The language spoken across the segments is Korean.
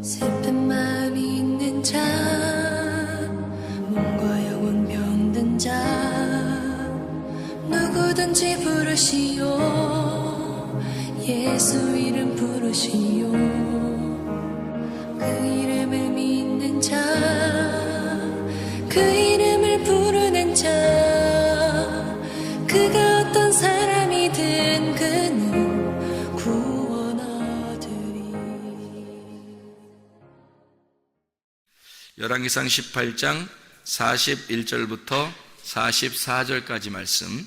슬픈 마음이 있는 자, 몸과 영혼 병든 자, 누구든지 부르시오. 예수 이름 부르시오. 그 이름을 믿는 자, 그 이름을 부르는 자, 그가 어떤 사람이든 그는 구원하리니. 열왕기상 18장 41절부터 44절까지 말씀.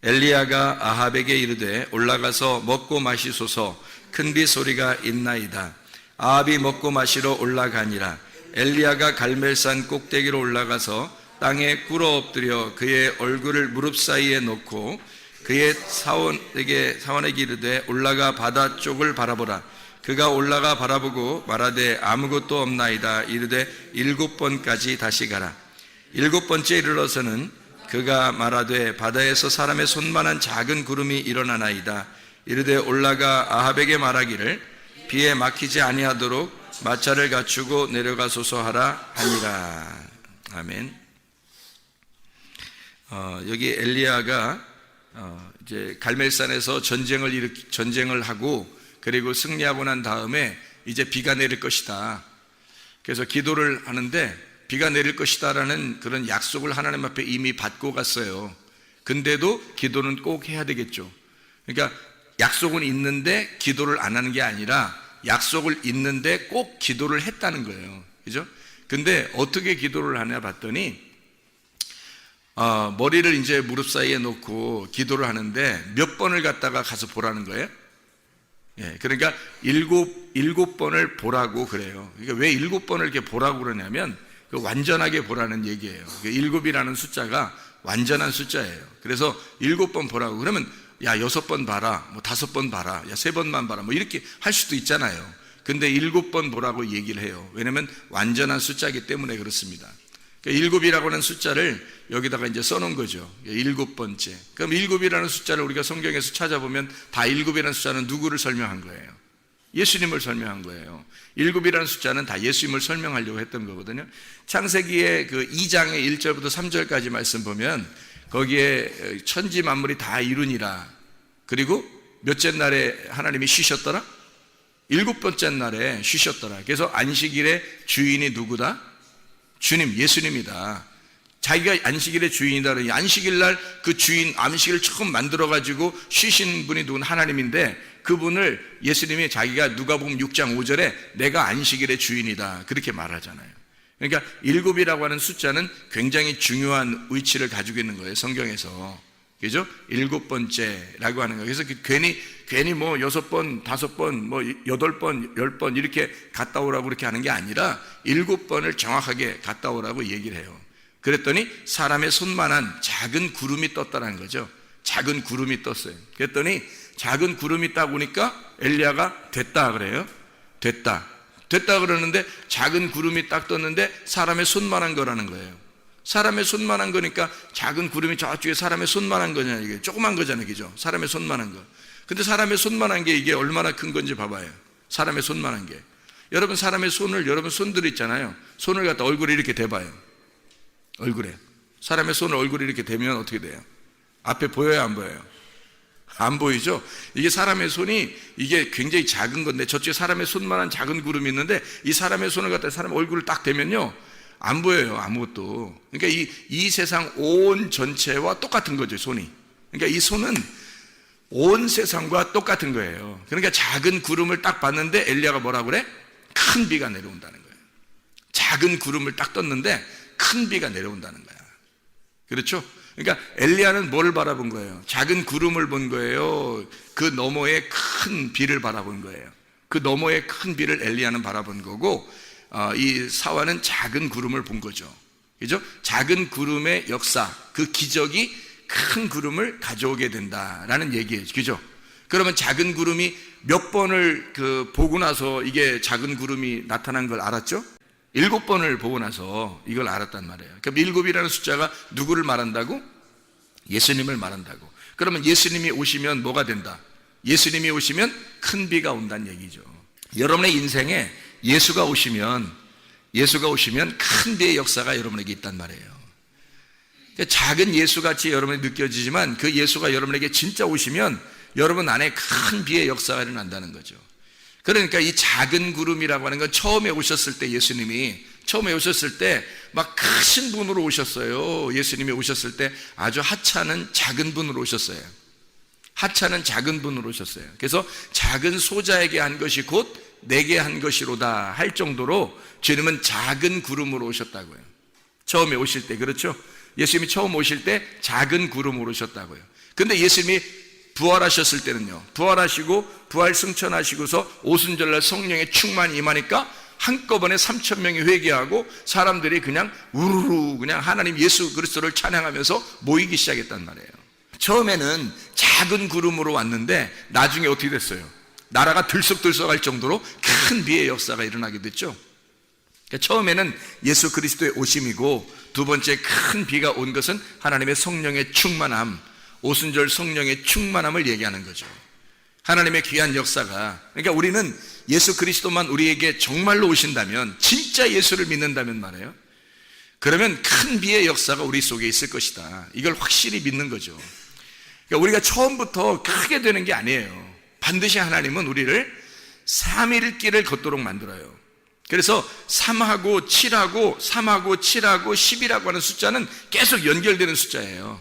엘리야가 아합에게 이르되 올라가서 먹고 마시소서. 큰 비 소리가 있나이다. 아합이 먹고 마시러 올라가니라. 엘리야가 갈멜산 꼭대기로 올라가서 땅에 꿇어 엎드려 그의 얼굴을 무릎 사이에 놓고 그의 사원에게 이르되 올라가 바다 쪽을 바라보라. 그가 올라가 바라보고 말하되 아무것도 없나이다. 이르되 7번까지 다시 가라. 7번째 이르러서는 그가 말하되 바다에서 사람의 손만한 작은 구름이 일어나나이다. 이르되 올라가 아합에게 말하기를 비에 막히지 아니하도록 마차를 갖추고 내려가소서 하라 하니라. 아멘. 여기 엘리야가 이제 갈멜산에서 전쟁을 하고 그리고 승리하고 난 다음에 이제 비가 내릴 것이다. 그래서 기도를 하는데 비가 내릴 것이다라는 그런 약속을 하나님 앞에 이미 받고 갔어요. 근데도 기도는 꼭 해야 되겠죠. 그러니까 약속은 있는데 기도를 안 하는 게 아니라 약속을 있는데 꼭 기도를 했다는 거예요. 그죠? 근데 어떻게 기도를 하냐 봤더니 머리를 이제 무릎 사이에 놓고 기도를 하는데 몇 번을 갖다가 가서 보라는 거예요. 예, 그러니까 일곱 번을 보라고 그래요. 그러니까 왜 7번을 이렇게 보라고 그러냐면 완전하게 보라는 얘기예요. 7이라는 숫자가 완전한 숫자예요. 그래서 7번 보라고 그러면 야 6번 봐라, 뭐 5번 봐라, 야 3번만 봐라, 뭐 이렇게 할 수도 있잖아요. 근데 7번 보라고 얘기를 해요. 왜냐면 완전한 숫자이기 때문에 그렇습니다. 그러니까 7이라고 하는 숫자를 여기다가 이제 써놓은 거죠. 7번째. 그럼 7이라는 숫자를 우리가 성경에서 찾아보면 다 7이라는 숫자는 누구를 설명한 거예요? 예수님을 설명한 거예요. 7이라는 숫자는 다 예수님을 설명하려고 했던 거거든요. 창세기의 그 2장의 1절부터 3절까지 말씀 보면 거기에 천지 만물이 다 이루니라. 그리고 몇째 날에 하나님이 쉬셨더라? 7번째 날에 쉬셨더라. 그래서 안식일의 주인이 누구다? 주님, 예수님이다. 자기가 안식일의 주인이다. 안식일 날 그 주인, 안식일을 처음 만들어가지고 쉬신 분이 누군? 하나님인데 그분을 예수님이 자기가 누가복음 6장 5절에 내가 안식일의 주인이다. 그렇게 말하잖아요. 그러니까 7이라고 하는 숫자는 굉장히 중요한 위치를 가지고 있는 거예요. 성경에서. 그죠? 7번째라고 하는 거예요. 그래서 괜히 뭐 6번, 5번, 뭐 8번, 10번 이렇게 갔다 오라고 그렇게 하는 게 아니라 7번을 정확하게 갔다 오라고 얘기를 해요. 그랬더니 사람의 손만한 작은 구름이 떴다는 거죠. 작은 구름이 떴어요. 그랬더니 작은 구름이 따 보니까 엘리야가 됐다 그래요. 됐다 그러는데 작은 구름이 딱 떴는데 사람의 손만한 거라는 거예요. 사람의 손만한 거니까 작은 구름이 저쪽에 사람의 손만한 거냐, 이게 조그만 거잖아요. 그죠? 사람의 손만한 거. 근데 사람의 손만한 게 이게 얼마나 큰 건지 봐봐요. 사람의 손만한 게. 여러분 사람의 손을, 여러분 손들 있잖아요. 손을 갖다 얼굴에 이렇게 대봐요. 얼굴에. 사람의 손을 얼굴에 이렇게 대면 어떻게 돼요? 앞에 보여요, 안 보여요? 안 보이죠? 이게 사람의 손이 이게 굉장히 작은 건데 저쪽에 사람의 손만한 작은 구름이 있는데 이 사람의 손을 갖다 사람 얼굴을 딱 대면요 안 보여요, 아무것도. 그러니까 이 세상 온 전체와 똑같은 거죠, 손이. 그러니까 이 손은 온 세상과 똑같은 거예요. 그러니까 작은 구름을 딱 봤는데 엘리야가 뭐라고 그래? 큰 비가 내려온다는 거예요. 작은 구름을 딱 떴는데 큰 비가 내려온다는 거야. 그렇죠? 그러니까 엘리야는 뭐를 바라본 거예요? 작은 구름을 본 거예요. 그 너머에 큰 비를 바라본 거예요. 그 너머에 큰 비를 엘리야는 바라본 거고 이 사화는 작은 구름을 본 거죠. 그죠? 작은 구름의 역사, 그 기적이 큰 구름을 가져오게 된다라는 얘기예요. 그죠? 그러면 작은 구름이 몇 번을 보고 나서 이게 작은 구름이 나타난 걸 알았죠? 7번을 보고 나서 이걸 알았단 말이에요. 그럼 7이라는 숫자가 누구를 말한다고? 예수님을 말한다고. 그러면 예수님이 오시면 뭐가 된다? 예수님이 오시면 큰 비가 온다는 얘기죠. 여러분의 인생에 예수가 오시면 큰 비의 역사가 여러분에게 있단 말이에요. 작은 예수같이 여러분이 느껴지지만 그 예수가 여러분에게 진짜 오시면 여러분 안에 큰 비의 역사가 일어난다는 거죠. 그러니까 이 작은 구름이라고 하는 건 처음에 오셨을 때 예수님이 처음에 오셨을 때 막 크신 분으로 오셨어요. 예수님이 오셨을 때 아주 하찮은 작은 분으로 오셨어요. 하찮은 작은 분으로 오셨어요. 그래서 작은 소자에게 한 것이 곧 내게 한 것이로다 할 정도로 주님은 작은 구름으로 오셨다고요. 처음에 오실 때, 그렇죠? 예수님이 처음 오실 때 작은 구름으로 오셨다고요. 근데 예수님이 부활하셨을 때는요, 부활하시고 부활 승천하시고서 오순절날 성령의 충만이 임하니까 한꺼번에 3,000명이 회개하고 사람들이 그냥 우르르 그냥 하나님 예수 그리스도를 찬양하면서 모이기 시작했단 말이에요. 처음에는 작은 구름으로 왔는데 나중에 어떻게 됐어요? 나라가 들썩들썩할 정도로 큰 비의 역사가 일어나게 됐죠. 그러니까 처음에는 예수 그리스도의 오심이고 두 번째 큰 비가 온 것은 하나님의 성령의 충만함, 오순절 성령의 충만함을 얘기하는 거죠. 하나님의 귀한 역사가, 그러니까 우리는 예수 그리스도만 우리에게 정말로 오신다면, 진짜 예수를 믿는다면 말이에요, 그러면 큰 비의 역사가 우리 속에 있을 것이다. 이걸 확실히 믿는 거죠. 그러니까 우리가 처음부터 크게 되는 게 아니에요. 반드시 하나님은 우리를 3일길을 걷도록 만들어요. 그래서 3하고 7하고 3하고 7하고 10이라고 하는 숫자는 계속 연결되는 숫자예요.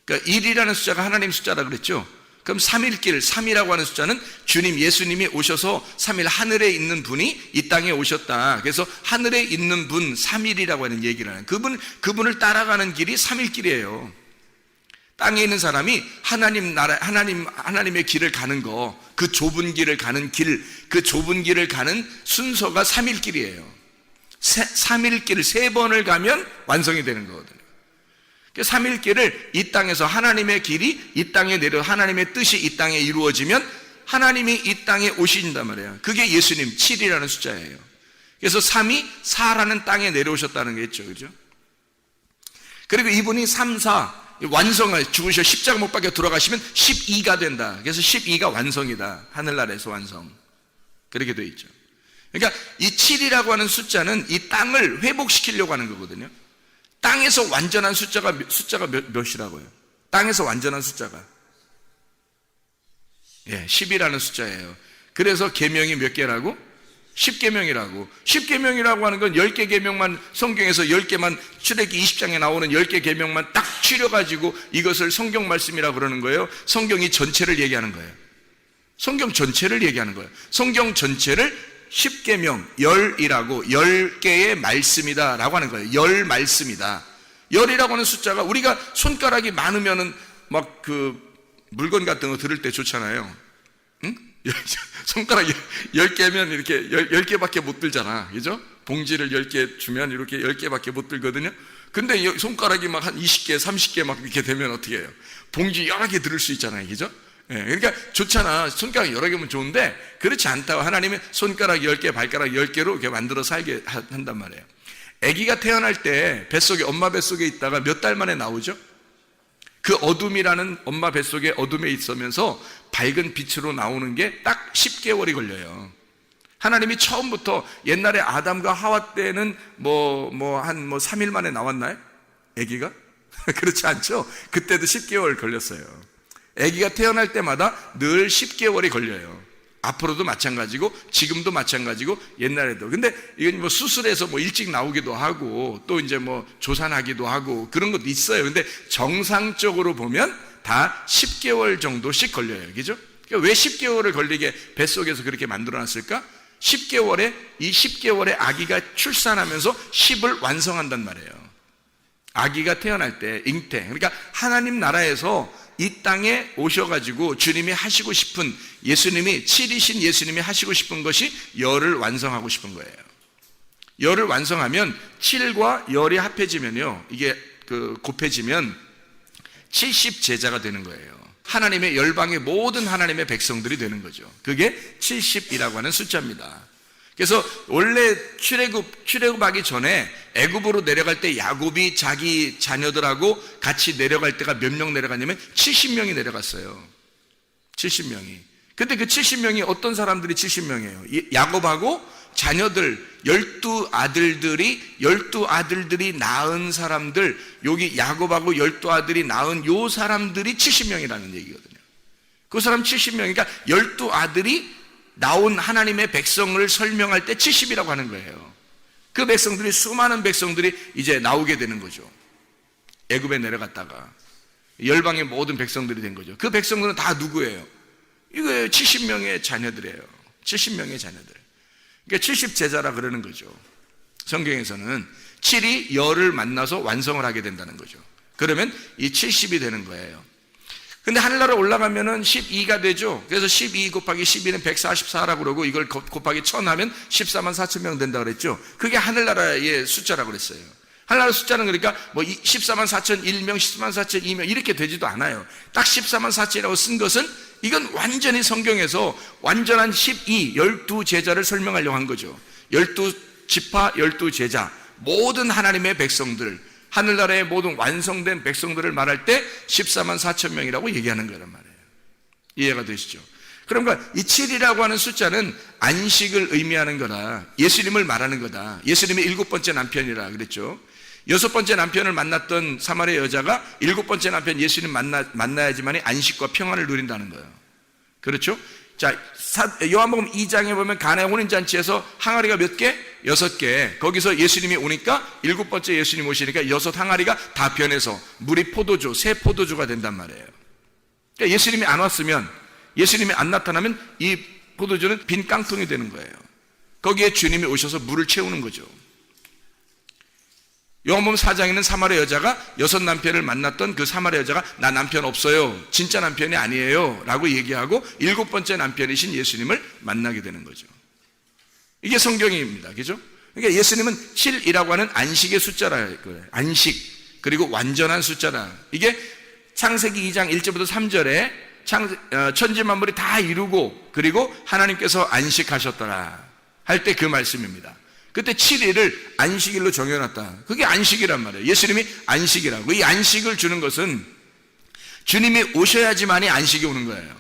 그러니까 1이라는 숫자가 하나님 숫자라 그랬죠. 그럼 3일길, 3이라고 하는 숫자는 주님 예수님이 오셔서 3일 하늘에 있는 분이 이 땅에 오셨다. 그래서 하늘에 있는 분 3일이라고 하는 얘기를 하는, 그분을 따라가는 길이 3일길이에요. 땅에 있는 사람이 하나님 나라, 하나님의 길을 가는 거, 그 좁은 길을 가는 길, 그 좁은 길을 가는 순서가 3일길이에요. 3일길을 3번을 가면 완성이 되는 거거든요. 3일길을 이 땅에서 하나님의 길이 이 땅에 내려 하나님의 뜻이 이 땅에 이루어지면 하나님이 이 땅에 오신단 말이에요. 그게 예수님 7이라는 숫자예요. 그래서 3이 4라는 땅에 내려오셨다는 게 있죠. 그죠? 그리고 이분이 3, 4 완성을 죽으셔 십자가 못 박혀 돌아가시면 12가 된다. 그래서 12가 완성이다. 하늘나라에서 완성. 그렇게 되어 있죠. 그러니까 이 7이라고 하는 숫자는 이 땅을 회복시키려고 하는 거거든요. 땅에서 완전한 숫자가 몇이라고요? 땅에서 완전한 숫자가 10이라는 숫자예요. 그래서 계명이 몇 개라고? 10계명이라고. 10계명이라고 하는 건 10개 계명만, 성경에서 10개만, 출애굽기 20장에 나오는 10개 계명만 딱 추려가지고 이것을 성경 말씀이라고 그러는 거예요. 성경이 전체를 얘기하는 거예요. 성경 전체를 얘기하는 거예요. 성경 전체를 10계명, 열이라고, 10개의 말씀이다 라고 하는 거예요. 열 말씀이다. 열이라고 하는 숫자가, 우리가 손가락이 많으면은 막 그 물건 같은 거 들을 때 좋잖아요. 응? 손가락 10개면 이렇게 10개밖에 못 들잖아. 그죠? 봉지를 10개 주면 이렇게 10개밖에 못 들거든요. 근데 손가락이 막 한 20개, 30개 막 이렇게 되면 어떻게 해요? 봉지 여러 개 들을 수 있잖아요. 그죠? 그러니까 좋잖아. 손가락 여러 개면 좋은데 그렇지 않다고 하나님은 손가락 10개, 발가락 10개로 이렇게 만들어 살게 한단 말이에요. 아기가 태어날 때 뱃속에, 엄마 뱃속에 있다가 몇 달 만에 나오죠? 그 어둠이라는 엄마 뱃속에 어둠에 있으면서 밝은 빛으로 나오는 게 딱 10개월이 걸려요. 하나님이 처음부터 옛날에 아담과 하와 때는 한 3일 만에 나왔나요? 아기가? 그렇지 않죠? 그때도 10개월 걸렸어요. 아기가 태어날 때마다 늘 10개월이 걸려요. 앞으로도 마찬가지고 지금도 마찬가지고 옛날에도. 근데 이건 뭐 수술해서 뭐 일찍 나오기도 하고 또 이제 뭐 조산하기도 하고 그런 것도 있어요. 근데 정상적으로 보면 다 10개월 정도씩 걸려요. 그죠? 그러니까 왜 10개월을 걸리게 뱃속에서 그렇게 만들어 놨을까? 10개월에 이 10개월에 아기가 출산하면서 10을 완성한단 말이에요. 아기가 태어날 때 잉태. 그러니까 하나님 나라에서 이 땅에 오셔가지고 주님이 하시고 싶은, 예수님이 7이신 예수님이 하시고 싶은 것이 열을 완성하고 싶은 거예요. 열을 완성하면 7과 열이 합해지면요, 이게 곱해지면 70제자가 되는 거예요. 하나님의 열방의 모든 하나님의 백성들이 되는 거죠. 그게 70이라고 하는 숫자입니다. 그래서 원래 출애굽하기 전에 애굽으로 내려갈 때 야곱이 자기 자녀들하고 같이 내려갈 때가 몇 명 내려갔냐면 70명이 내려갔어요. 70명이. 근데 그 70명이 어떤 사람들이 70명이에요? 야곱하고 자녀들 12아들들이 낳은 사람들, 여기 야곱하고 12아들이 낳은 요 사람들이 70명이라는 얘기거든요. 그 사람 70명, 그러니까 12아들이 나온 하나님의 백성을 설명할 때 70이라고 하는 거예요. 그 백성들이, 수많은 백성들이 이제 나오게 되는 거죠. 애굽에 내려갔다가 열방의 모든 백성들이 된 거죠. 그 백성들은 다 누구예요? 이거 70명의 자녀들이에요. 70명의 자녀들. 그러니까 70제자라 그러는 거죠. 성경에서는 7이 열을 만나서 완성을 하게 된다는 거죠. 그러면 이 70이 되는 거예요. 근데 하늘나라 올라가면은 12가 되죠. 그래서 12 곱하기 12는 144라고 그러고, 이걸 곱하기 1000 하면 14만 4천 명 된다 그랬죠. 그게 하늘나라의 숫자라고 그랬어요. 하늘나라 숫자는 그러니까 뭐 14만 4천 1명, 14만 4천 2명 이렇게 되지도 않아요. 딱 14만 4천이라고 쓴 것은, 이건 완전히 성경에서 완전한 12제자를 설명하려고 한 거죠. 12지파, 12제자, 모든 하나님의 백성들, 하늘나라의 모든 완성된 백성들을 말할 때 14만 4천 명이라고 얘기하는 거란 말이에요. 이해가 되시죠? 그러니까 이 7이라고 하는 숫자는 안식을 의미하는 거다. 예수님을 말하는 거다. 예수님의 7번째 남편이라 그랬죠. 6번째 남편을 만났던 사마리아 여자가 7번째 남편 예수님 만나야지만이 안식과 평안을 누린다는 거예요. 그렇죠? 자, 요한복음 2장에 보면 가나의 혼인잔치에서 항아리가 몇 개? 6개. 거기서 예수님이 오니까 7번째 예수님 오시니까 6 항아리가 다 변해서 물이 포도주, 새 포도주가 된단 말이에요. 그러니까 예수님이 안 왔으면, 예수님이 안 나타나면 이 포도주는 빈 깡통이 되는 거예요. 거기에 주님이 오셔서 물을 채우는 거죠. 요한복음 4장에는 사마리아 여자가 6 남편을 만났던 그 사마리아 여자가 나 남편 없어요, 진짜 남편이 아니에요 라고 얘기하고 7번째 남편이신 예수님을 만나게 되는 거죠. 이게 성경입니다. 그죠? 그러니까 예수님은 7이라고 하는 안식의 숫자라 거예요. 안식, 그리고 완전한 숫자라. 이게 창세기 2장 1절부터 3절에 천지 만물이 다 이루고 그리고 하나님께서 안식하셨더라 할 때 그 말씀입니다. 그때 7일을 안식일로 정해놨다. 그게 안식이란 말이에요. 예수님이 안식이라고. 이 안식을 주는 것은 주님이 오셔야지만이 안식이 오는 거예요.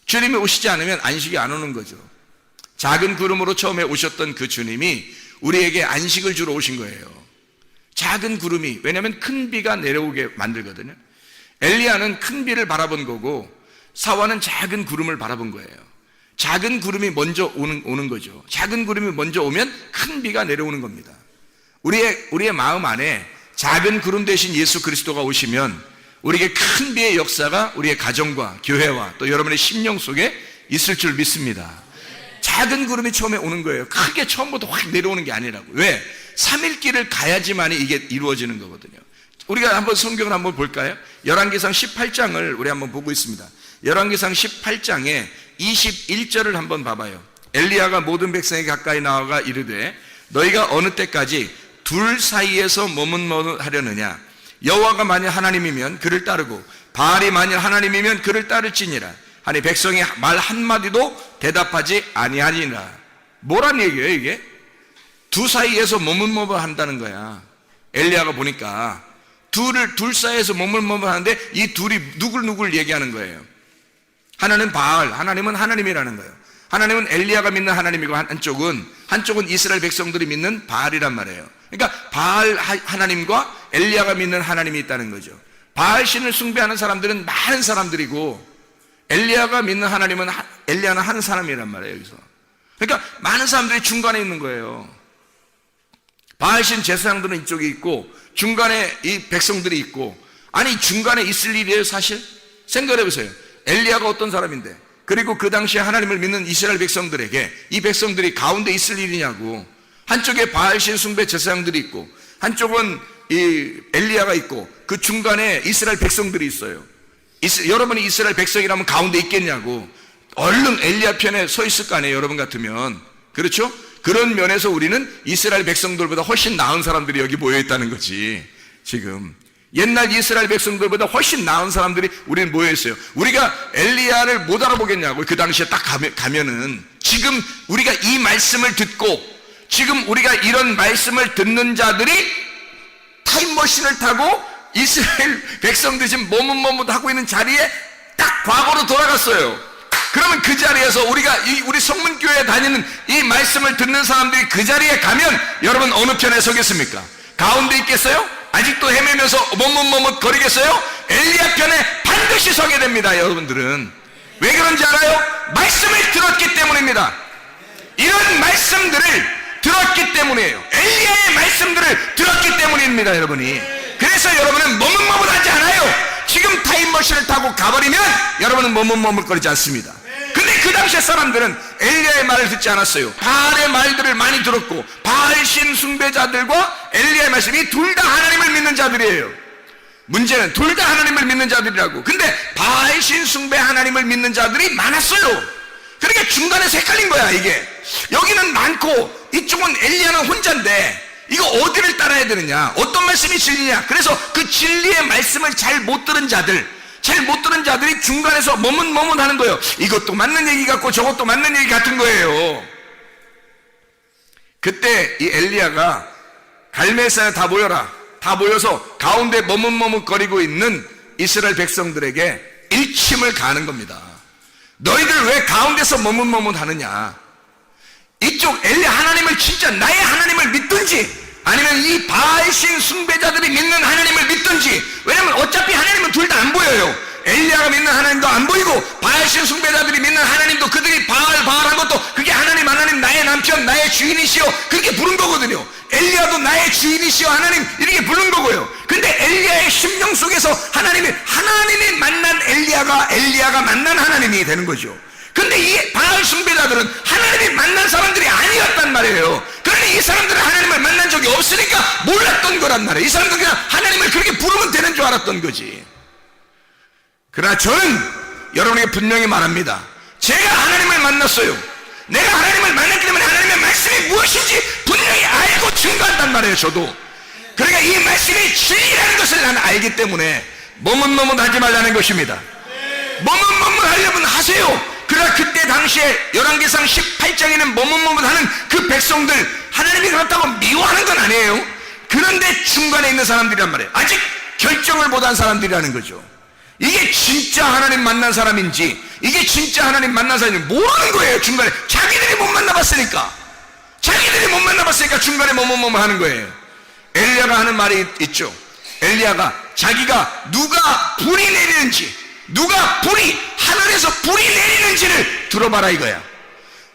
주님이 오시지 않으면 안식이 안 오는 거죠. 작은 구름으로 처음에 오셨던 그 주님이 우리에게 안식을 주러 오신 거예요. 작은 구름이, 왜냐하면 큰 비가 내려오게 만들거든요. 엘리야는 큰 비를 바라본 거고 사와는 작은 구름을 바라본 거예요. 작은 구름이 먼저 오는 거죠. 작은 구름이 먼저 오면 큰 비가 내려오는 겁니다. 우리의 마음 안에 작은 구름 대신 예수 그리스도가 오시면 우리에게 큰 비의 역사가 우리의 가정과 교회와 또 여러분의 심령 속에 있을 줄 믿습니다. 작은 구름이 처음에 오는 거예요. 크게 처음부터 확 내려오는 게 아니라고. 왜? 3일길을 가야지만이 이게 이루어지는 거거든요. 우리가 한번 성경을 한번 볼까요? 열왕기상 18장을 우리 한번 보고 있습니다. 열왕기상 18장에 21절을 한번 봐봐요. 엘리야가 모든 백성에게 가까이 나아가 이르되 너희가 어느 때까지 둘 사이에서 머뭇머뭇하려느냐? 여호와가 만일 하나님이면 그를 따르고 바알이 만일 하나님이면 그를 따를지니라 하니 백성이 말 한마디도 대답하지 아니하니라. 뭐란 얘기예요 이게? 두 사이에서 머뭇머뭇한다는 거야. 엘리야가 보니까 둘 사이에서 머뭇머뭇하는데 이 둘이 누굴 얘기하는 거예요. 하나는 바알, 하나님은 하나님이라는 거예요. 하나님은 엘리야가 믿는 하나님이고 한쪽은 이스라엘 백성들이 믿는 바알이란 말이에요. 그러니까 바알 하나님과 엘리야가 믿는 하나님이 있다는 거죠. 바알 신을 숭배하는 사람들은 많은 사람들이고 엘리야가 믿는 하나님은 엘리야는 한 사람이란 말이에요. 여기서. 그러니까 많은 사람들이 중간에 있는 거예요. 바알 신 제사장들은 이쪽에 있고 중간에 이 백성들이 있고, 아니 중간에 있을 일이에요 사실? 생각해 보세요. 엘리야가 어떤 사람인데, 그리고 그 당시에 하나님을 믿는 이스라엘 백성들에게 이 백성들이 가운데 있을 일이냐고. 한쪽에 바알신 숭배 제사장들이 있고 한쪽은 이 엘리야가 있고 그 중간에 이스라엘 백성들이 있어요. 여러분이 이스라엘 백성이라면 가운데 있겠냐고. 얼른 엘리야 편에 서 있을 거 아니에요 여러분 같으면. 그렇죠? 그런 면에서 우리는 이스라엘 백성들보다 훨씬 나은 사람들이 여기 모여 있다는 거지. 지금 옛날 이스라엘 백성들보다 훨씬 나은 사람들이 우리는 모여 있어요. 우리가 엘리야를 못 알아보겠냐고. 그 당시에 딱 가면은 지금 우리가 이 말씀을 듣고 지금 우리가 이런 말씀을 듣는 자들이 타임머신을 타고 이스라엘 백성들이 지금 머뭇머뭇하고 있는 자리에 딱 과거로 돌아갔어요. 그러면 그 자리에서 우리 성문교회에 다니는 이 말씀을 듣는 사람들이 그 자리에 가면 여러분 어느 편에 서겠습니까? 가운데 있겠어요? 아직도 헤매면서 머뭇머뭇 거리겠어요? 엘리야 편에 반드시 서게 됩니다. 여러분들은 왜 그런지 알아요? 말씀을 들었기 때문입니다. 이런 말씀들을 들었기 때문이에요. 엘리야의 말씀들을 들었기 때문입니다. 여러분이. 그래서 여러분은 머뭇머뭇하지 않아요. 지금 타임머신을 타고 가버리면 여러분은 머뭇머뭇거리지 않습니다. 근데 그 당시에 사람들은 엘리야의 말을 듣지 않았어요. 바알의 말들을 많이 들었고, 바알 신 숭배자들과 엘리야의 말씀이 둘 다 하나님을 믿는 자들이에요. 문제는 둘 다 하나님을 믿는 자들이라고. 근데 바알 신 숭배 하나님을 믿는 자들이 많았어요. 그러니까 중간에서 헷갈린 거야. 이게 여기는 많고 이쪽은 엘리야는 혼자인데 이거 어디를 따라야 되느냐, 어떤 말씀이 진리냐. 그래서 그 진리의 말씀을 잘 못 들은 자들이 중간에서 머뭇머뭇하는 거예요. 이것도 맞는 얘기 같고 저것도 맞는 얘기 같은 거예요. 그때 이 엘리야가 갈멜산에 다 모여라, 다 모여서 가운데 머뭇머뭇거리고 있는 이스라엘 백성들에게 일침을 가하는 겁니다. 너희들 왜 가운데서 머뭇머뭇하느냐. 이쪽 엘리야 하나님을 진짜 나의 하나님을 믿든지 아니면 이 바알신 숭배자들이 믿는 하나님을 믿든지. 왜냐면 어차피 하나님은 둘 다 안 보여요. 엘리야가 믿는 하나님도 안 보이고 바알신 숭배자들이 믿는 하나님도 그들이 바알한 것도 그게 하나님 나의 남편 나의 주인이시여 그렇게 부른 거거든요. 엘리야도 나의 주인이시여 하나님 이렇게 부른 거고요. 근데 엘리야의 심령 속에서 하나님이 만난 엘리야가 만난 하나님이 되는 거죠. 근데 이 바알 숭배자들은 하나님이 만난 사람들이 아니었단 말이에요. 그런데 이 사람들은 하나님을 만난 적이 없으니까 몰랐던 거란 말이에요. 이 사람들은 그냥 하나님을 그렇게 부르면 되는 줄 알았던 거지. 그러나 저는 여러분에게 분명히 말합니다. 제가 하나님을 만났어요. 내가 하나님을 만났기 때문에 하나님의 말씀이 무엇인지 분명히 알고 증거한단 말이에요. 저도. 그러니까 이 말씀이 진리라는 것을 나는 알기 때문에 머뭇머뭇하지 말라는 것입니다. 머뭇머뭇하려면 하세요. 그러나 그때 당시에 열왕기상 18장에는 머뭇머뭇하는 그 백성들 하나님이 그렇다고 미워하는 건 아니에요. 그런데 중간에 있는 사람들이란 말이에요. 아직 결정을 못한 사람들이라는 거죠. 이게 진짜 하나님 만난 사람인지 이게 진짜 하나님 만난 사람인지 모르는 거예요. 중간에 자기들이 못 만나봤으니까 중간에 머뭇머뭇하는 거예요. 엘리야가 하는 말이 있죠. 엘리야가 자기가 누가 불이 내리는지 하늘에서 불이 내리는지를 들어봐라 이거야.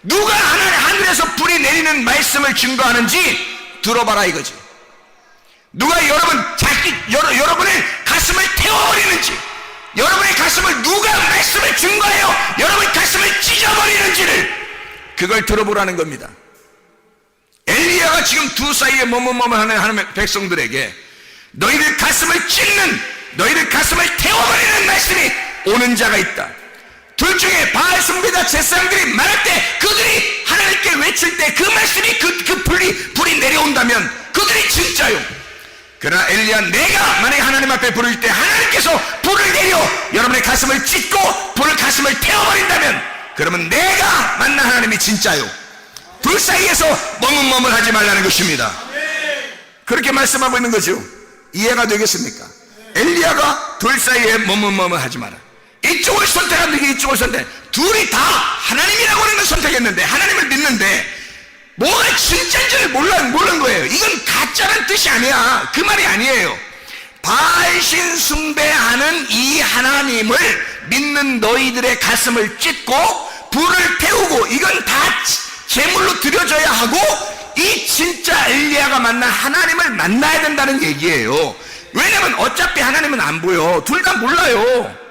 누가 하늘에서 불이 내리는 말씀을 증거하는지 들어봐라 이거지. 누가 여러분의 가슴을 태워버리는지, 여러분의 가슴을 누가 말씀을 증거해요 여러분의 가슴을 찢어버리는지를 그걸 들어보라는 겁니다. 엘리야가 지금 두 사이에 머뭇머뭇하는 하나님의 백성들에게 너희들 가슴을 찢는, 너희들 가슴을 태워버리는 말씀이 오는 자가 있다. 둘 중에 바알 숭배자 제사장들이 말할 때 그들이 하나님께 외칠 때 그 말씀이 그 불이 내려온다면 그들이 진짜요. 그러나 엘리야 내가 만약에 하나님 앞에 부를 때 하나님께서 불을 내려 여러분의 가슴을 찢고 가슴을 태워버린다면 그러면 내가 만난 하나님이 진짜요. 둘 사이에서 머뭇머뭇하지 말라는 것입니다. 그렇게 말씀하고 있는 거죠. 이해가 되겠습니까? 엘리야가 둘 사이에 머뭇머뭇하지 마라. 이쪽을 선택한 게 이쪽을 선택. 둘이 다 하나님이라고 하는 걸 선택했는데 하나님을 믿는데 뭐가 진짜인지를 모르는 거예요. 이건 가짜란 뜻이 아니야. 그 말이 아니에요. 바알신 숭배하는 이 하나님을 믿는 너희들의 가슴을 찢고 불을 태우고 이건 다 제물로 드려져야 하고 이 진짜 엘리야가 만난 하나님을 만나야 된다는 얘기예요. 왜냐면 어차피 하나님은 안 보여. 둘 다 몰라요.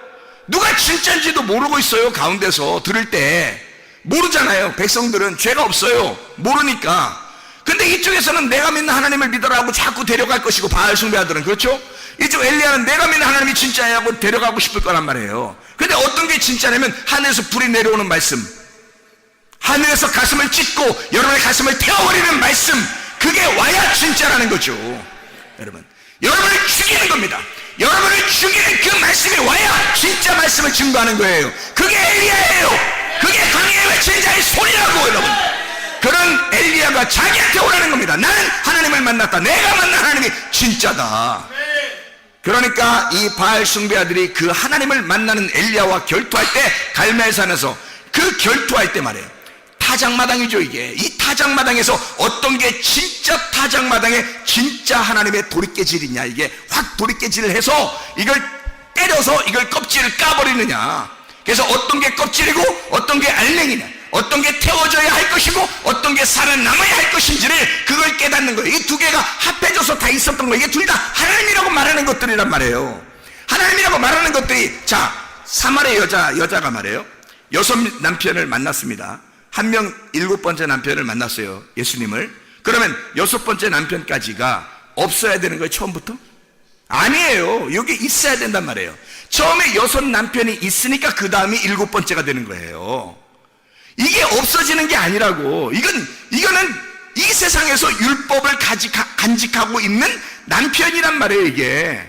누가 진짜인지도 모르고 있어요. 가운데서 들을 때 모르잖아요. 백성들은 죄가 없어요. 모르니까. 근데 이쪽에서는 내가 믿는 하나님을 믿어라고 자꾸 데려갈 것이고 바알 숭배자들은 그렇죠? 이쪽 엘리야는 내가 믿는 하나님이 진짜냐고 데려가고 싶을 거란 말이에요. 근데 어떤 게 진짜냐면 하늘에서 불이 내려오는 말씀, 하늘에서 가슴을 찢고 여러분의 가슴을 태워버리는 말씀, 그게 와야 진짜라는 거죠. 여러분을 죽이는 겁니다. 여러분을 죽이는 그 말씀이 와야 진짜 말씀을 증거하는 거예요. 그게 엘리야예요. 그게 강에 외친 자의 소리라고. 여러분, 그런 엘리야가 자기한테 오라는 겁니다. 나는 하나님을 만났다. 내가 만난 하나님이 진짜다. 그러니까 이 바알 숭배자들이 그 하나님을 만나는 엘리야와 결투할 때 갈멜산에서 그 결투할 때 말이에요. 타작마당이죠 이게. 이 타작마당에서 어떤 게 진짜 타작마당에 진짜 하나님의 도리깨질이냐, 이게 확 도리깨질을 해서 이걸 때려서 이걸 껍질을 까버리느냐. 그래서 어떤 게 껍질이고 어떤 게 알맹이냐, 어떤 게 태워져야 할 것이고 어떤 게 살아남아야 할 것인지를 그걸 깨닫는 거예요. 이 두 개가 합해져서 다 있었던 거예요. 이게 둘 다 하나님이라고 말하는 것들이란 말이에요. 하나님이라고 말하는 것들이, 자, 사마리아 여자가 말이에요, 6 남편을 만났습니다. 한 명 7번째 남편을 만났어요, 예수님을. 그러면 6번째 남편까지가 없어야 되는 거예요, 처음부터? 아니에요. 여기 있어야 된단 말이에요. 처음에 6 남편이 있으니까 그 다음이 7번째가 되는 거예요. 이게 없어지는 게 아니라고. 이거는 이 세상에서 율법을 간직하고 있는 남편이란 말이에요. 이게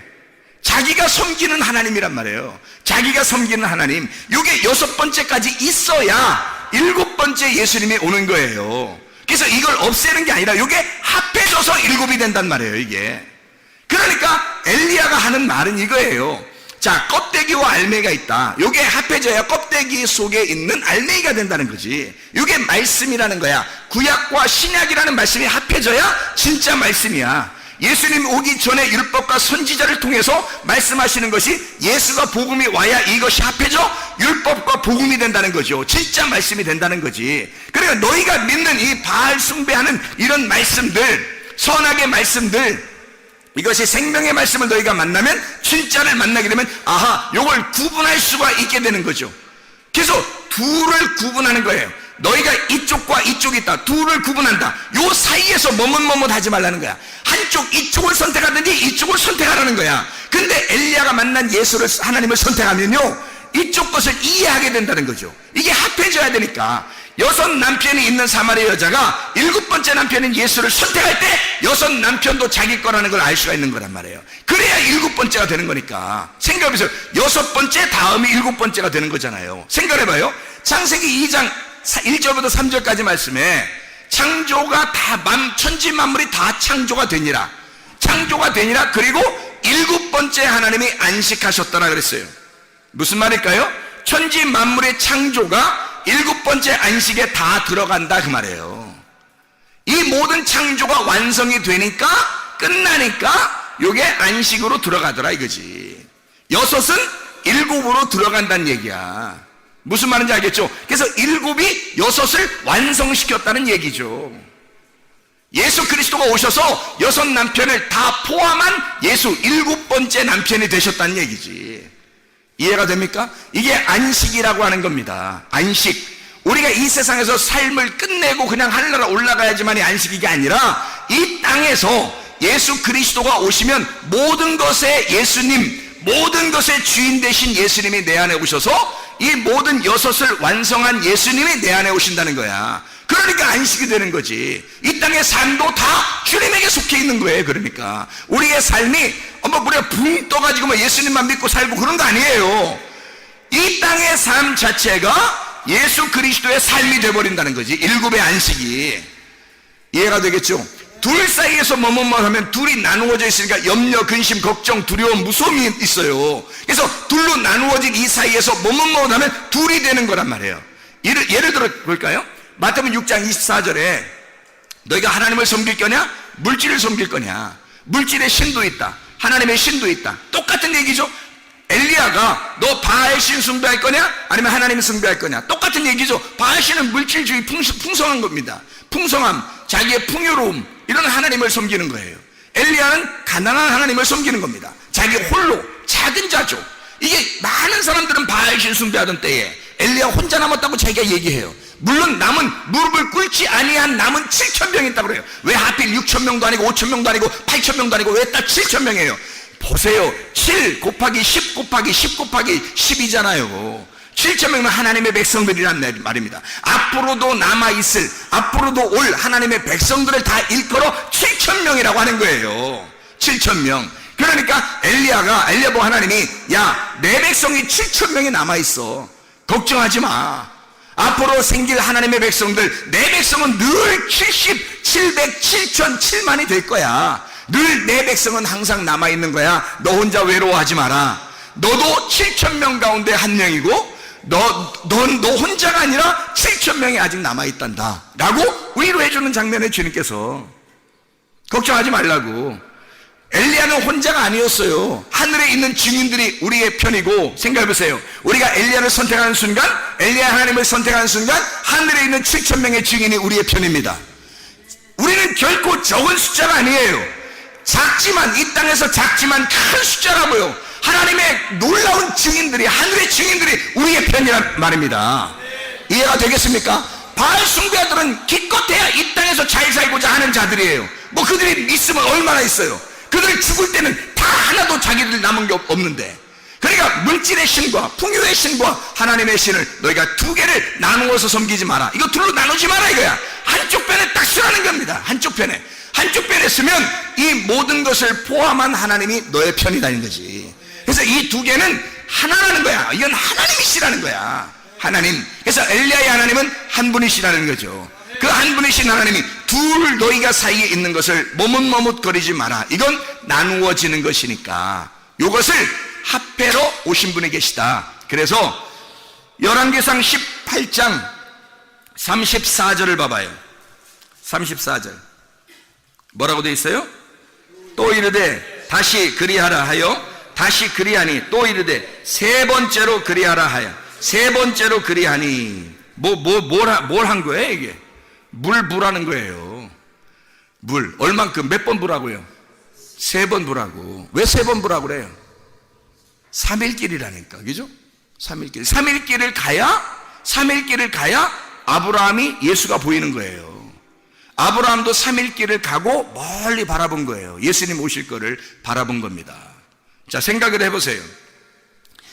자기가 섬기는 하나님이란 말이에요. 자기가 섬기는 하나님, 이게 6번째까지 있어야 7번째 예수님이 오는 거예요. 그래서 이걸 없애는 게 아니라 이게 합해져서 7이 된단 말이에요. 이게 그러니까 엘리야가 하는 말은 이거예요. 자, 껍데기와 알맹이가 있다. 이게 합해져야 껍데기 속에 있는 알맹이가 된다는 거지. 이게 말씀이라는 거야. 구약과 신약이라는 말씀이 합해져야 진짜 말씀이야. 예수님 오기 전에 율법과 선지자를 통해서 말씀하시는 것이, 예수가 복음이 와야 이것이 합해져 율법과 복음이 된다는 거죠. 진짜 말씀이 된다는 거지. 그러니까 너희가 믿는 이 바알 숭배하는 이런 말씀들, 선악의 말씀들, 이것이 생명의 말씀을 너희가 만나면, 진짜를 만나게 되면, 아하, 이걸 구분할 수가 있게 되는 거죠. 그래서 둘을 구분하는 거예요. 너희가 이쪽과 이쪽이 있다. 둘을 구분한다. 요 사이에서 머뭇머뭇 하지 말라는 거야. 한쪽, 이쪽을 선택하든지 이쪽을 선택하라는 거야. 근데 엘리야가 만난 예수를, 하나님을 선택하면요, 이쪽 것을 이해하게 된다는 거죠. 이게 합해져야 되니까. 6 남편이 있는 사마리아 여자가 7번째 남편인 예수를 선택할 때 6 남편도 자기 거라는 걸 알 수가 있는 거란 말이에요. 그래야 7번째가 되는 거니까. 생각해보세요. 6번째 다음이 7번째가 되는 거잖아요. 생각해봐요. 창세기 2장 1절부터 3절까지 말씀에 창조가 다, 천지 만물이 다 창조가 되니라. 창조가 되니라. 그리고 7번째 하나님이 안식하셨더라 그랬어요. 무슨 말일까요? 천지 만물의 창조가 7번째 안식에 다 들어간다 그 말이에요. 이 모든 창조가 완성이 되니까, 끝나니까 요게 안식으로 들어가더라 이거지. 6은 7으로 들어간다는 얘기야. 무슨 말인지 알겠죠? 그래서 7이 6을 완성시켰다는 얘기죠. 예수 그리스도가 오셔서 6 남편을 다 포함한 예수 7번째 남편이 되셨다는 얘기지. 이해가 됩니까? 이게 안식이라고 하는 겁니다. 안식. 우리가 이 세상에서 삶을 끝내고 그냥 하늘나라 올라가야지만이 안식이 아니라, 이 땅에서 예수 그리스도가 오시면 모든 것의 예수님, 모든 것의 주인 되신 예수님이 내 안에 오셔서 이 모든 6을 완성한 예수님이 내 안에 오신다는 거야. 그러니까 안식이 되는 거지. 이 땅의 삶도 다 주님에게 속해 있는 거예요. 그러니까 우리의 삶이 우리가 붕 떠가지고 예수님만 믿고 살고 그런 거 아니에요. 이 땅의 삶 자체가 예수 그리스도의 삶이 되어버린다는 거지. 7의 안식이. 이해가 되겠죠? 둘 사이에서 머뭇머뭇하면 둘이 나누어져 있으니까 염려, 근심, 걱정, 두려움, 무서움이 있어요. 그래서 둘로 나누어진 이 사이에서 머뭇머뭇하면 둘이 되는 거란 말이에요. 예를 들어 볼까요? 마태복음 6장 24절에 너희가 하나님을 섬길 거냐, 물질을 섬길 거냐. 물질의 신도 있다, 하나님의 신도 있다. 똑같은 얘기죠. 엘리야가 너 바알 신 숭배할 거냐, 아니면 하나님 숭배할 거냐. 똑같은 얘기죠. 바알 신은 물질주의, 풍성한 겁니다. 풍성함, 자기의 풍요로움, 이런 하나님을 섬기는 거예요. 엘리야는 가난한 하나님을 섬기는 겁니다. 자기 홀로 작은 자죠. 이게 많은 사람들은 바알 신 숭배하던 때에 엘리야 혼자 남았다고 자기가 얘기해요. 물론 남은, 무릎을 꿇지 아니한 남은 7,000명 있다고 그래요. 왜 하필 6,000명도 아니고 5,000명도 아니고 8,000명도 아니고 왜 딱 7,000명이에요? 보세요. 7 곱하기 10 곱하기 10 곱하기 10이잖아요. 7,000명은 하나님의 백성들이란 말입니다. 앞으로도 남아있을, 앞으로도 올 하나님의 백성들을 다 일컬어 7,000명이라고 하는 거예요. 7,000명. 그러니까 엘리야 보고 하나님이, 야, 내 백성이 7,000명이 남아있어. 걱정하지 마. 앞으로 생길 하나님의 백성들, 내 백성은 늘 70, 700, 7,000, 7만이 될 거야. 늘 내 백성은 항상 남아있는 거야. 너 혼자 외로워하지 마라. 너도 7,000명 가운데 한 명이고, 너 혼자가 아니라 7,000명이 아직 남아있단다 라고 위로해주는 장면에 주님께서 걱정하지 말라고. 엘리야는 혼자가 아니었어요. 하늘에 있는 증인들이 우리의 편이고, 생각해보세요. 우리가 엘리야를 선택하는 순간, 엘리야 하나님을 선택하는 순간 하늘에 있는 7,000명의 증인이 우리의 편입니다. 우리는 결코 적은 숫자가 아니에요. 작지만, 이 땅에서 작지만 큰 숫자라고요. 하나님의 놀라운 증인들이, 하늘의 증인들이 우리의 편이란 말입니다. 이해가 되겠습니까? 바알 숭배자들은 기껏해야 이 땅에서 잘 살고자 하는 자들이에요. 뭐 그들이 있으면 얼마나 있어요. 그들 죽을 때는 다 하나도 자기들 남은 게 없는데, 그러니까 물질의 신과 풍요의 신과 하나님의 신을 너희가 두 개를 나누어서 섬기지 마라. 이거 둘로 나누지 마라 이거야. 한쪽 편에 딱 쓰라는 겁니다. 한쪽 편에 쓰면 이 모든 것을 포함한 하나님이 너의 편이다는 거지. 그래서 이 두 개는 하나라는 거야. 이건 하나님이시라는 거야. 하나님. 그래서 엘리야의 하나님은 한 분이시라는 거죠. 그 한 분이신 하나님이 둘 너희가 사이에 있는 것을 머뭇머뭇거리지 마라. 이건 나누어지는 것이니까 이것을 합해로 오신 분이 계시다. 그래서 열왕기상 18장 34절을 봐봐요. 34절 뭐라고 되어 있어요? 또 이르되 다시 그리하라 하여 다시 그리하니, 또 이르되 세 번째로 그리하라 하여 세 번째로 그리하니. 뭘 한 거예요 이게? 물 부라는 거예요. 물 얼만큼, 몇 번 부라고요? 3번 부라고. 왜 3번 부라고 그래요? 3일길이라니까, 그죠? 3일길. 3일길을 가야 아브라함이 예수가 보이는 거예요. 아브라함도 3일길을 가고 멀리 바라본 거예요. 예수님 오실 거를 바라본 겁니다. 자, 생각을 해보세요.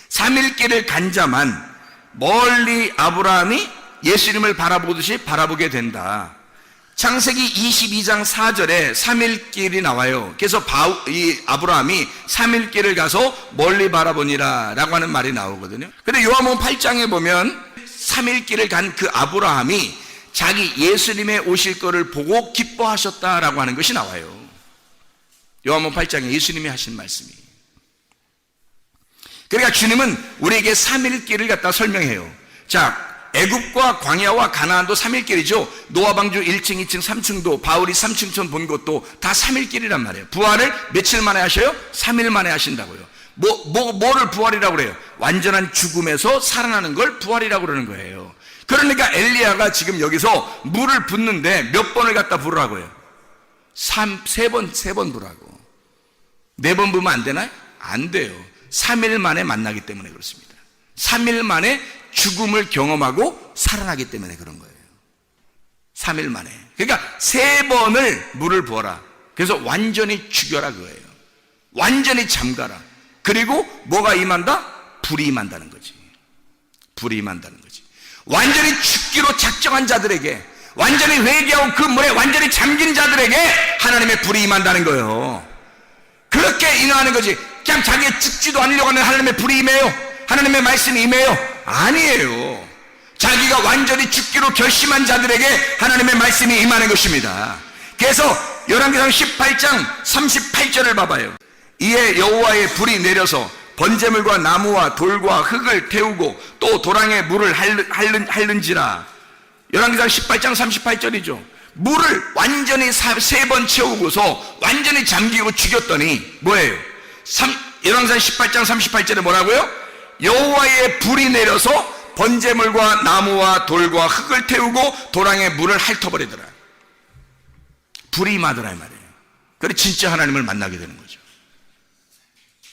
3일길을 간 자만 멀리 아브라함이 예수님을 바라보듯이 바라보게 된다. 창세기 22장 4절에 3일길이 나와요. 그래서 이 아브라함이 3일길을 가서 멀리 바라보니라 라고 하는 말이 나오거든요. 근데 요한복음 8장에 보면 3일길을 간 그 아브라함이 자기 예수님의 오실 거를 보고 기뻐하셨다라고 하는 것이 나와요. 요한복음 8장에 예수님이 하신 말씀이. 그러니까 주님은 우리에게 3일길을 갖다 설명해요. 자, 애굽과 광야와 가나안도 3일길이죠. 노아 방주 1층, 2층, 3층도, 바울이 3층천 본 것도 다 3일길이란 말이에요. 부활을 며칠 만에 하셔요? 3일 만에 하신다고요. 뭐를 부활이라고 그래요? 완전한 죽음에서 살아나는 걸 부활이라고 그러는 거예요. 그러니까 엘리야가 지금 여기서 물을 붓는데 몇 번을 갖다 부으라고요? 세 번 부라고. 4번 부으면 안 되나요? 안 돼요. 3일 만에 만나기 때문에 그렇습니다. 3일 만에 죽음을 경험하고 살아나기 때문에 그런 거예요. 3일 만에. 그러니까 3번을 물을 부어라. 그래서 완전히 죽여라 그거예요. 완전히 잠가라. 그리고 뭐가 임한다? 불이 임한다는 거지. 불이 임한다는 거지. 완전히 죽기로 작정한 자들에게, 완전히 회개하고 그 물에 완전히 잠긴 자들에게 하나님의 불이 임한다는 거예요. 그렇게 임하는 거지. 그냥 자기가 죽지도 않으려고 하는 하나님의 불이 임해요? 하나님의 말씀이 임해요? 아니에요. 자기가 완전히 죽기로 결심한 자들에게 하나님의 말씀이 임하는 것입니다. 그래서 열왕기상 18장 38절을 봐봐요. 이에 여호와의 불이 내려서 번제물과 나무와 돌과 흙을 태우고 또 도랑에 물을 핥는지라. 열왕기상 18장 38절이죠. 물을 완전히 3번 채우고서 완전히 잠기고 죽였더니 뭐예요? 열왕기상 18장 38절에 뭐라고요? 여호와의 불이 내려서 번제물과 나무와 돌과 흙을 태우고 도랑에 물을 핥아버리더라. 불이 임하더라 이 말이에요. 그래 진짜 하나님을 만나게 되는 거죠.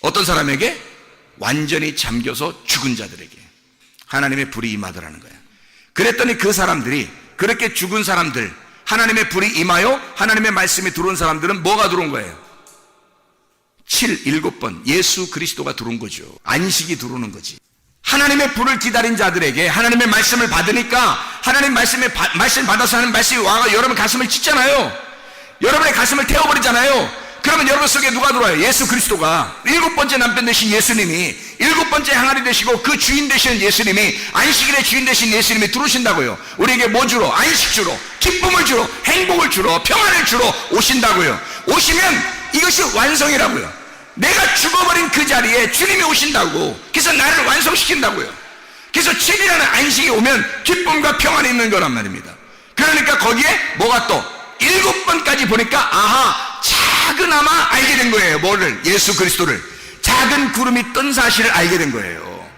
어떤 사람에게? 완전히 잠겨서 죽은 자들에게 하나님의 불이 임하더라는 거야. 그랬더니 그 사람들이, 그렇게 죽은 사람들, 하나님의 불이 임하여 하나님의 말씀이 들어온 사람들은 뭐가 들어온 거예요? 7번 예수 그리스도가 들어온 거죠. 안식이 들어오는 거지. 하나님의 불을 기다린 자들에게 하나님의 말씀을 받으니까 하나님 말씀 받아서 하는 말씀이 와가 여러분 가슴을 찢잖아요. 여러분의 가슴을 태워버리잖아요. 그러면 여러분 속에 누가 들어와요? 예수 그리스도가. 7번째 남편 되신 예수님이, 7번째 항아리 되시고 그 주인 되시는 예수님이, 안식일의 주인 되신 예수님이 들어오신다고요. 우리에게 뭐 주러? 안식 주러, 기쁨을 주러, 행복을 주러, 평안을 주러 오신다고요. 오시면 이것이 완성이라고요. 내가 죽어버린 그 자리에 주님이 오신다고. 그래서 나를 완성시킨다고요. 그래서 7이라는 안식이 오면 기쁨과 평안이 있는 거란 말입니다. 그러니까 거기에 뭐가 또 7번까지 보니까 아하, 작은아마 알게 된 거예요. 뭐를? 예수 그리스도를. 작은 구름이 뜬 사실을 알게 된 거예요.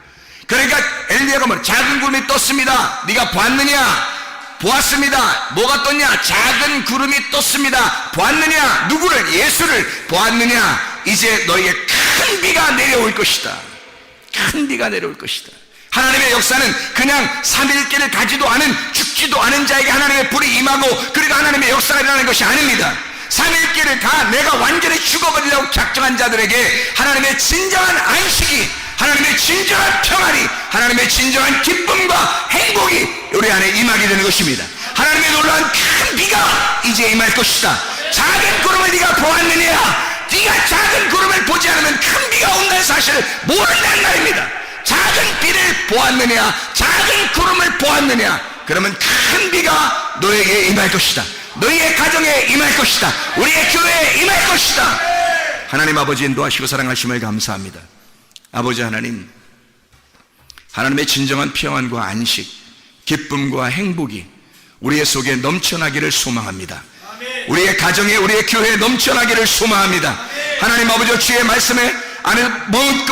그러니까 엘리야가 뭐 작은 구름이 떴습니다. 네가 보았느냐? 보았습니다. 뭐가 떴냐? 작은 구름이 떴습니다. 보았느냐? 누구를? 예수를 보았느냐? 이제 너에게 큰 비가 내려올 것이다. 큰 비가 내려올 것이다. 하나님의 역사는 그냥 3일째를 가지도 않은, 죽지도 않은 자에게 하나님의 불이 임하고 그리고 하나님의 역사가 일어나는 것이 아닙니다. 3일째를 가 내가 완전히 죽어버리려고 작정한 자들에게 하나님의 진정한 안식이, 하나님의 진정한 평안이, 하나님의 진정한 기쁨과 행복이 우리 안에 임하게 되는 것입니다. 하나님의 놀라운 큰 비가 이제 임할 것이다. 작은 구름을 네가 보았느냐? 네가 작은 구름을 보지 않으면 큰 비가 온다는 사실을 모른다는 말입니다. 작은 비를 보았느냐? 작은 구름을 보았느냐? 그러면 큰 비가 너에게 임할 것이다. 너희의 가정에 임할 것이다. 우리의 교회에 임할 것이다. 하나님 아버지 인도하시고 사랑하심을 감사합니다. 아버지 하나님, 하나님의 진정한 평안과 안식, 기쁨과 행복이 우리의 속에 넘쳐나기를 소망합니다. 우리의 가정에, 우리의 교회에 넘쳐나기를 소망합니다. 하나님 아버지, 주의 말씀에 안에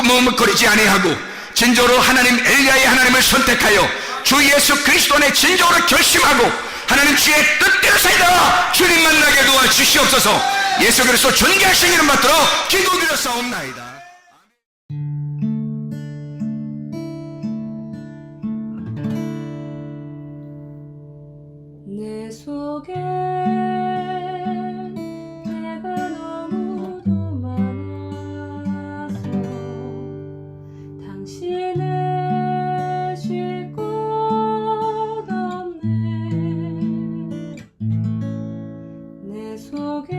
머뭇거리지 아니하고 진정으로 하나님 엘리야의 하나님을 선택하여 주 예수 그리스도 안에 진정으로 결심하고 하나님 주의 뜻대로 살다 주님 만나게 도와주시옵소서. 예수 그리스도 존귀하신 이름 받들어 기도드렸사옵나이다. 내 속에 내가 너무도 많아서 당신을 쉴 곳 없네. 내 속에